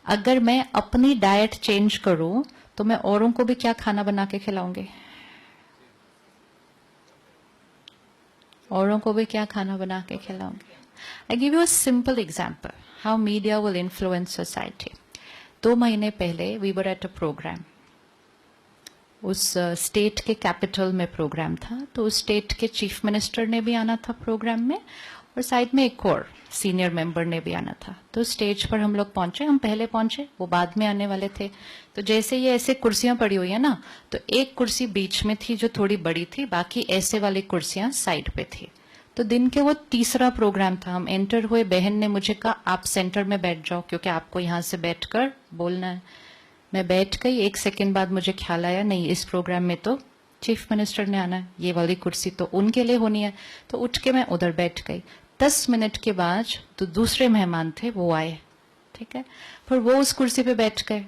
अगर मैं अपनी डाइट चेंज करूं तो मैं औरों को भी क्या खाना बना के खिलाऊंगी? औरों को भी क्या खाना बना के खिलाऊंगी? I give you a simple example how media will influence society. 2 महीने पहले we were at a programme. उस स्टेट के कैपिटल में प्रोग्राम था, तो उस स्टेट के चीफ मिनिस्टर ने भी आना था प्रोग्राम में, और साइड में एक और सीनियर मेंबर ने भी आना था. तो स्टेज पर हम लोग पहुंचे, हम पहले पहुंचे, वो बाद में आने वाले थे. तो जैसे ये ऐसे कुर्सियां पड़ी हुई है ना, तो एक कुर्सी बीच में थी जो थोड़ी बड़ी थी, बाकी ऐसे वाली कुर्सियां साइड पे थी. तो दिन के वो तीसरा प्रोग्राम था. हम एंटर हुए, बहन ने मुझे कहा आप सेंटर में बैठ जाओ क्योंकि आपको यहाँ से बैठकर बोलना है. मैं बैठ गई. 1 सेकेंड बाद मुझे ख्याल आया, नहीं इस प्रोग्राम में तो चीफ मिनिस्टर ने आना है, ये वाली कुर्सी तो उनके लिए होनी है. तो उठ के मैं उधर बैठ गई. 10 मिनट के बाद तो दूसरे मेहमान थे वो आए, ठीक है, फिर वो उस कुर्सी पे बैठ गए.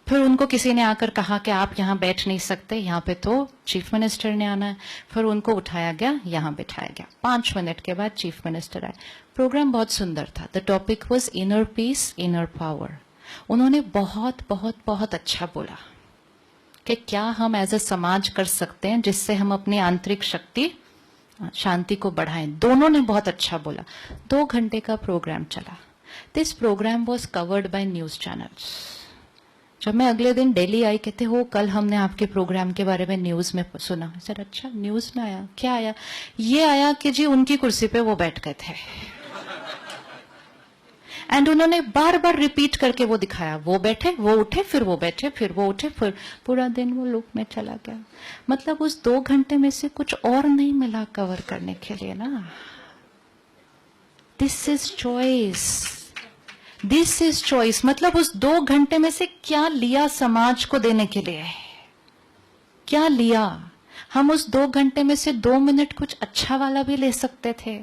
फिर उनको किसी ने आकर कहा कि आप यहाँ बैठ नहीं सकते, यहाँ पे तो चीफ मिनिस्टर ने आना है. फिर उनको उठाया गया, यहाँ बिठाया गया. 5 मिनट के बाद चीफ मिनिस्टर आए. प्रोग्राम बहुत सुंदर था. The topic was inner peace, inner power. उन्होंने बहुत बहुत बहुत अच्छा बोला कि क्या हम एज अ समाज कर सकते हैं जिससे हम अपनी आंतरिक शक्ति, शांति को बढ़ाएं. दोनों ने बहुत अच्छा बोला. 2 घंटे का प्रोग्राम चला. This programme was covered by news channels. जब मैं अगले दिन दिल्ली आई, कहते हो कल हमने आपके प्रोग्राम के बारे में न्यूज में सुना. सर अच्छा न्यूज में आया? क्या आया? ये आया कि जी उनकी कुर्सी पे वो बैठ गए थे. एंड उन्होंने बार बार रिपीट करके वो दिखाया, वो बैठे, वो उठे, फिर वो बैठे, फिर वो उठे, फिर पूरा दिन वो लूप में चला गया. मतलब उस 2 घंटे में से कुछ और नहीं मिला कवर करने के लिए ना. This is choice. This is choice. मतलब उस 2 घंटे में से क्या लिया समाज को देने के लिए? क्या लिया? हम उस 2 घंटे में से 2 मिनट कुछ अच्छा वाला भी ले सकते थे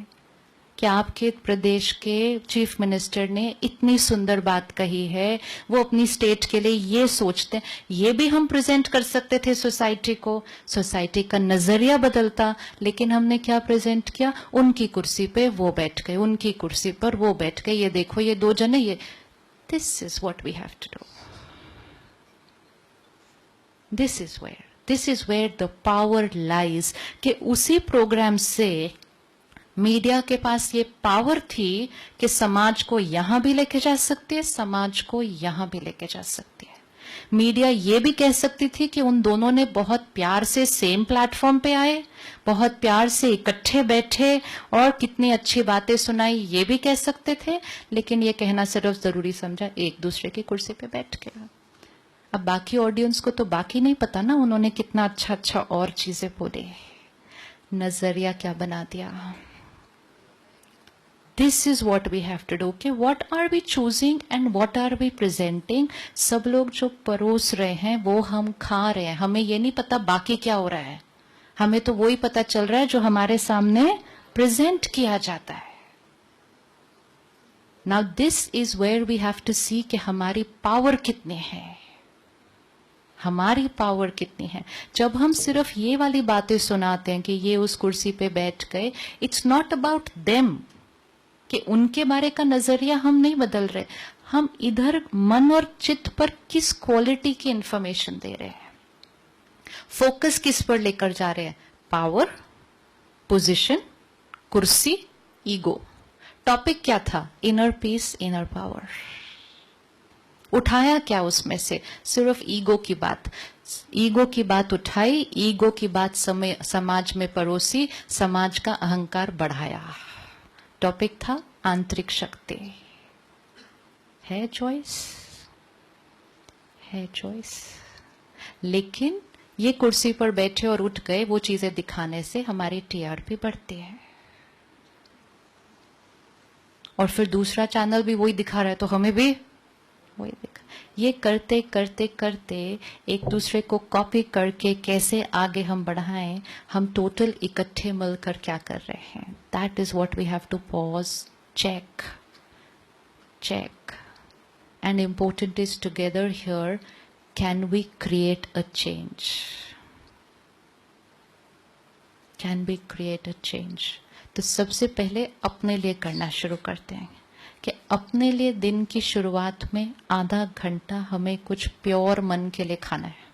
कि आपके प्रदेश के चीफ मिनिस्टर ने इतनी सुंदर बात कही है, वो अपनी स्टेट के लिए ये सोचते हैं, ये भी हम प्रेजेंट कर सकते थे सोसाइटी को. सोसाइटी का नजरिया बदलता. लेकिन हमने क्या प्रेजेंट किया? उनकी कुर्सी पे वो बैठ गए, उनकी कुर्सी पर वो बैठ गए, ये देखो ये 2 जने, ये. This is what we have to do. This is where the power lies. कि उसी प्रोग्राम से मीडिया के पास ये पावर थी कि समाज को यहां भी लेके जा सकती है, समाज को यहां भी लेके जा सकती है. मीडिया ये भी कह सकती थी कि उन दोनों ने बहुत प्यार से सेम प्लेटफॉर्म पे आए, बहुत प्यार से इकट्ठे बैठे और कितनी अच्छी बातें सुनाई, ये भी कह सकते थे. लेकिन ये कहना सिर्फ जरूरी समझा, एक दूसरे की कुर्सी पे बैठ गया. अब बाकी ऑडियंस को तो बाकी नहीं पता ना, उन्होंने कितना अच्छा अच्छा और चीजें बोले. नजरिया क्या बना दिया. This is what we have to do. कि what are we choosing and what are we presenting. सब लोग जो परोस रहे हैं वो हम खा रहे हैं. हमें ये नहीं पता बाकी क्या हो रहा है. हमें तो वही पता चल रहा है जो हमारे सामने प्रेजेंट किया जाता है. Now this is where we have to see कि हमारी पावर कितनी है. हमारी पावर कितनी है. जब हम सिर्फ ये वाली बातें सुनाते हैं कि ये उस कुर्सी पे बैठ गए, इट्स नॉट अबाउट देम, कि उनके बारे का नजरिया हम नहीं बदल रहे. हम इधर मन और चित्त पर किस क्वालिटी की इंफॉर्मेशन दे रहे हैं, फोकस किस पर लेकर जा रहे हैं. पावर, पोजीशन, कुर्सी, ईगो. टॉपिक क्या था? Inner peace, inner power. उठाया क्या उसमें से? सिर्फ ईगो की बात. ईगो की बात उठाई, ईगो की बात समाज में परोसी, समाज का अहंकार बढ़ाया. टॉपिक था आंतरिक शक्ति. है चॉइस, है चॉइस. लेकिन ये कुर्सी पर बैठे और उठ गए वो चीजें दिखाने से हमारी टीआरपी बढ़ती है. और फिर दूसरा चैनल भी वही दिखा रहा है तो हमें भी वही दिखा. ये करते करते करते एक दूसरे को कॉपी करके कैसे आगे हम बढ़ाएं, हम टोटल इकट्ठे मिलकर क्या कर रहे हैं. That is what we have to pause, check, check. And important is together here, can we create a change. Can we create a change. तो सबसे पहले अपने लिए करना शुरू करते हैं कि अपने लिए दिन की शुरुआत में आधा घंटा हमें कुछ प्योर मन के लिए खाना है.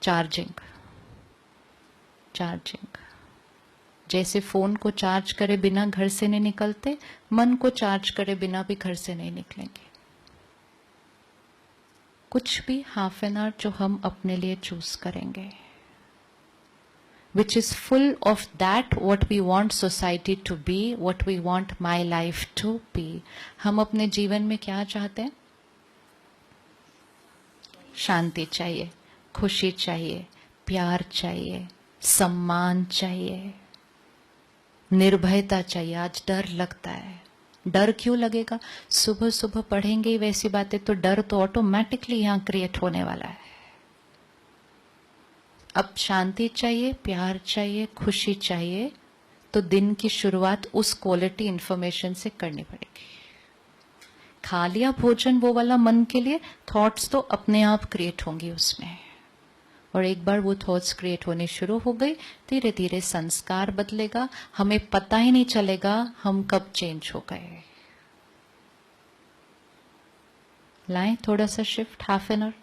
चार्जिंग. जैसे फोन को चार्ज करे बिना घर से नहीं निकलते, मन को चार्ज करे बिना भी घर से नहीं निकलेंगे. कुछ भी हाफ एन आवर जो हम अपने लिए चूज करेंगे, which is full of that what we want society to be, what we want my life to be. हम अपने जीवन में क्या चाहते हैं? शांति चाहिए, खुशी चाहिए, प्यार चाहिए, सम्मान चाहिए, निर्भयता चाहिए. आज डर लगता है. डर क्यों लगेगा? सुबह सुबह पढ़ेंगे ही वैसी बातें तो डर तो ऑटोमेटिकली यहां क्रिएट होने वाला है. अब शांति चाहिए, प्यार चाहिए, खुशी चाहिए, तो दिन की शुरुआत उस क्वालिटी इंफॉर्मेशन से करनी पड़ेगी. खा लिया भोजन वो वाला मन के लिए, थॉट्स तो अपने आप क्रिएट होंगी उसमें. और एक बार वो थॉट्स क्रिएट होने शुरू हो गई, धीरे धीरे संस्कार बदलेगा. हमें पता ही नहीं चलेगा हम कब चेंज हो गए. लाएं थोड़ा सा शिफ्ट. Half an hour.